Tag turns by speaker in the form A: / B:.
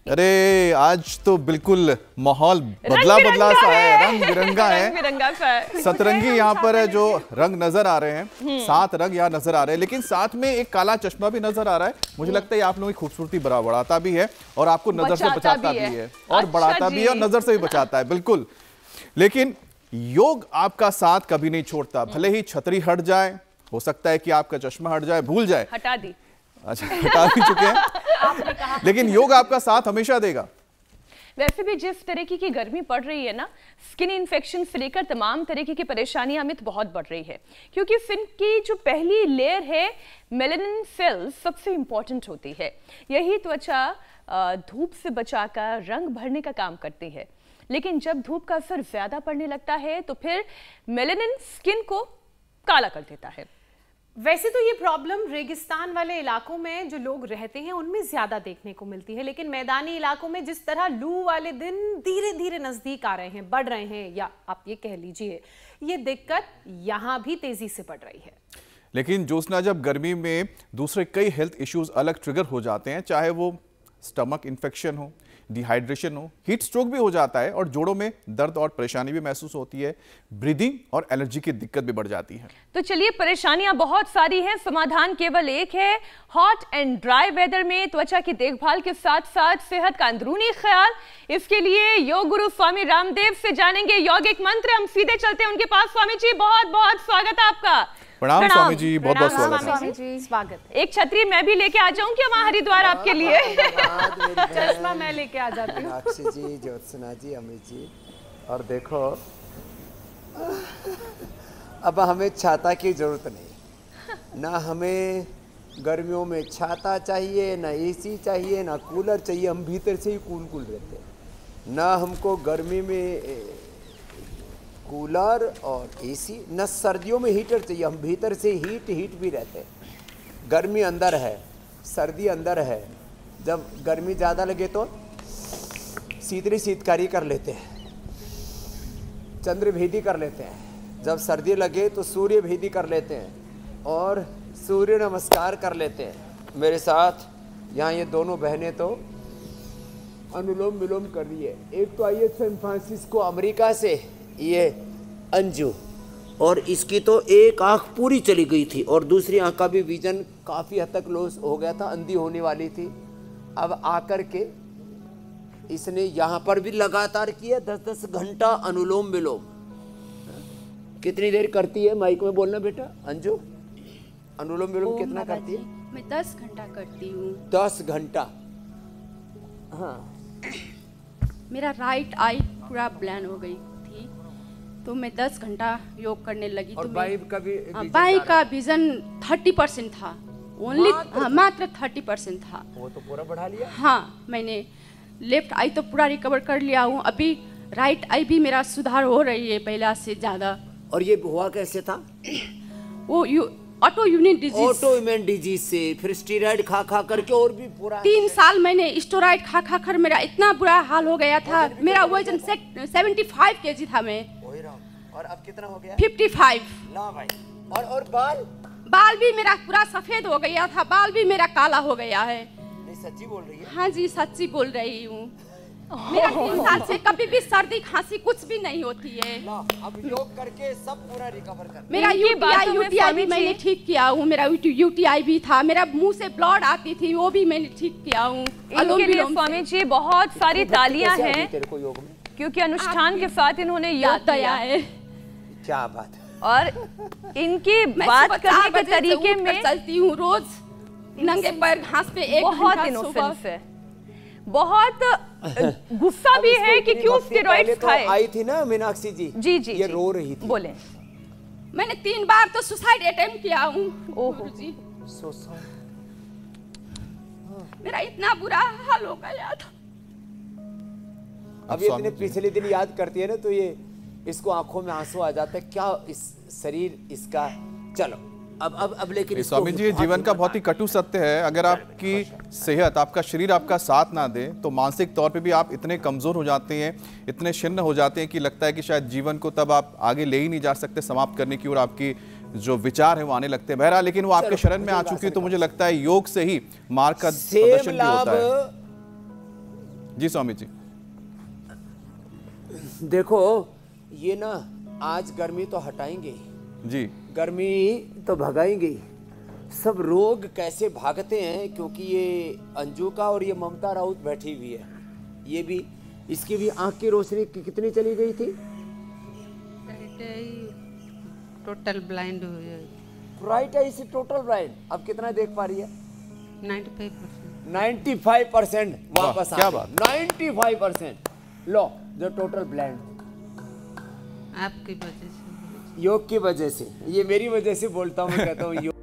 A: अरे आज तो बिल्कुल माहौल बदला सा है, रंग बिरंगा है, सतरंगी यहाँ पर है। जो रंग नजर आ रहे हैं, 7 रंग यहाँ नजर आ रहे हैं, लेकिन साथ में एक काला चश्मा भी नजर आ रहा है। मुझे लगता है आप लोगों की खूबसूरती बढ़ाता भी है और आपको नजर से बचाता भी है और बढ़ाता भी है और नजर से भी बचाता है, बिल्कुल। लेकिन योग आपका साथ कभी नहीं छोड़ता, भले ही छतरी हट जाए, हो सकता है कि आपका चश्मा हट जाए, भूल जाए,
B: हटा दी,
A: अच्छा हटा भी चुके हैं, लेकिन योग आपका साथ हमेशा देगा।
B: वैसे भी जिस तरीके की गर्मी पड़ रही है ना, स्किन इन्फेक्शन से लेकर तमाम तरीके की परेशानियां अमित बहुत बढ़ रही है, क्योंकि स्किन की जो पहली लेयर है मेलानिन सेल्स सबसे इंपॉर्टेंट होती है। यही त्वचा धूप से बचाकर रंग भरने का काम करती है, लेकिन जब धूप का असर ज्यादा पड़ने लगता है तो फिर मेलानिन स्किन को काला कर देता है।
C: वैसे तो ये प्रॉब्लम रेगिस्तान वाले इलाकों में जो लोग रहते हैं उनमें ज्यादा देखने को मिलती है, लेकिन मैदानी इलाकों में जिस तरह लू वाले दिन धीरे धीरे नजदीक आ रहे हैं, बढ़ रहे हैं, या आप ये कह लीजिए ये दिक्कत यहाँ भी तेजी से बढ़ रही है।
A: लेकिन ज्योत्सना, जब गर्मी में दूसरे कई हेल्थ इश्यूज अलग ट्रिगर हो जाते हैं, चाहे वो स्टमक इन्फेक्शन हो, डिहाइड्रेशन हो, हीट स्ट्रोक भी हो जाता है और जोड़ों में दर्द और परेशानी भी महसूस होती है, ब्रीदिंग और एलर्जी की दिक्कत भी बढ़ जाती है।
B: तो चलिए, परेशानियां बहुत सारी हैं, समाधान केवल एक है। हॉट एंड ड्राई वेदर में त्वचा की देखभाल के साथ साथ सेहत का अंदरूनी ख्याल, इसके लिए योग गुरु स्वामी रामदेव से जानेंगे यौगिक मंत्र। हम सीधे चलते हैं उनके पास। स्वामी जी, बहुत बहुत स्वागत है आपका।
A: प्रणाम स्वामी जी, बहुत बहुत
C: स्वागत।
B: एक छतरी मैं भी लेके आ जाऊं क्या वहां हरिद्वार आपके लिए?
C: चश्मा मैं लेके आ जाती हूँ।
D: मीनाक्षी जी, ज्योत्सना जी, अमित जी, और देखो अब हमें छाता की जरूरत नहीं, ना हमें गर्मियों में छाता चाहिए, ना एसी चाहिए, ना कूलर चाहिए, हम भीतर से ही कूल रहते हैं। ना हमको गर्मी में कूलर और एसी, न सर्दियों में हीटर चाहिए, हम भीतर से हीट भी रहते हैं। गर्मी अंदर है, सर्दी अंदर है। जब गर्मी ज़्यादा लगे तो शीतकारी कर लेते हैं, चंद्र भेदी कर लेते हैं। जब सर्दी लगे तो सूर्य भेदी कर लेते हैं और सूर्य नमस्कार कर लेते हैं। मेरे साथ यहाँ ये दोनों बहनें तो अनुलोम विलोम कर रही है। एक तो आई है सैन फ्रांसिस्को अमेरिका से, ये अंजू, और इसकी तो एक आंख पूरी चली गई थी और दूसरी आंख का भी विजन काफ़ी हद तक लॉस हो गया था, अंधी होने वाली थी। अब आकर के इसने यहाँ पर भी लगातार किया 10-10 घंटा अनुलोम विलोम। कितनी देर करती है? माइक में बोलना बेटा। अंजू, अनुलोम विलोम कितना करती है?
E: मैं 10 घंटा करती हूँ।
D: 10 घंटा। हाँ,
E: मेरा राइट आई पूरा ब्लैंड हो गई थी, तो मैं 10 घंटा योग करने लगी।
D: और
E: तो
D: बाई
E: का विजन 30% था, ओनली मात्र 30% था।
D: वो तो पूरा बढ़ा लिया।
E: हाँ, मैंने लेफ्ट आई तो पूरा रिकवर कर लिया हूँ। अभी राइट आई भी मेरा सुधार हो रही है पहला से ज़्यादा।
D: और ये हुआ कैसे था?
E: वो ऑटोइम्यून डिजीज
D: से, फिर स्टेरॉइड खा करके और भी पूरा
E: 3 साल मैंने स्टेरॉइड खा कर मेरा इतना बुरा हाल हो गया था। मेरा वजन 75 kg था मैं।
D: और अब कितना हो गया?
E: 55।
D: ना भाई। और
E: बाल भी मेरा पूरा सफेद हो गया था, बाल भी मेरा काला हो गया है।
D: नहीं, सच्ची बोल रही है?
E: हाँ जी, सच्ची बोल रही हूँ। मेरा 3 साल से कभी भी सर्दी खांसी कुछ भी नहीं होती है।
D: अब योग करके सब पूरा रिकवर कर।
E: मेरा यूटीआई भी मैंने ठीक किया हूँ। मेरा यूटीआई भी था, मेरा मुंह से ब्लड आती थी, वो भी मैंने ठीक किया हूँ।
B: स्वामी जी, बहुत सारी तालियां हैं क्योंकि अनुष्ठान के साथ इन्होंने योग किया है।
D: क्या बात है।
B: और इनकी बात करने के तरीके में
E: चलती हूँ रोज नंगे पैर घास पे, एक
B: बहुत इनोसेंस है, बहुत गुस्सा भी है कि क्यों स्टेरॉइड्स खाए।
D: आई थी ना मीनाक्षी जी,
B: जी
D: ये रो रही थी।
B: बोले,
E: मैंने 3 बार तो सुसाइड अटेम्प्ट किया हूँ। ओहो जी, मेरा इतना बुरा हाल हो गया था।
D: अब ये इतने पिछले दिन याद करती है ना, तो ये इसको आंखों में आंसू आ जाते हैं। क्या इस शरीर इसका। चलो अब लेकिन
A: स्वामी जी, जीवन का बहुत ही कटु सत्य है, अगर आपकी सेहत, आपका शरीर आपका साथ ना दे तो मानसिक तौर पे भी आप इतने कमजोर हो जाते हैं, इतने छिन्न हो जाते हैं कि लगता है कि शायद जीवन को तब आप आगे ले ही नहीं जा सकते, समाप्त करने की ओर आपकी जो विचार है वो आने लगते हैं। बहरहाल, लेकिन वो आपके शरण में आ चुकी है, तो मुझे लगता है योग से ही मार्ग का प्रदर्शन भी होता है। जी स्वामी जी।
D: देखो ये ना आज गर्मी तो हटाएंगे
A: जी,
D: गर्मी तो भगाएंगे। सब रोग कैसे भागते हैं क्योंकि ये अंजू का और ये ममता राउत बैठी हुई है। ये भी इसकी भी आंख की रोशनी कितनी चली गई थी?
F: टोटल ब्लाइंड हो गया।
D: राइट आई से टोटल ब्लाइंड। अब कितना देख पा रही है?
F: 95%।
D: 95% वापस
A: क्या बात।
D: 95%। लो जो टोटल ब्लाइंड
F: आपकी वजह से,
D: योग की वजह से। ये मेरी वजह से बोलता हूँ, मैं कहता हूँ योग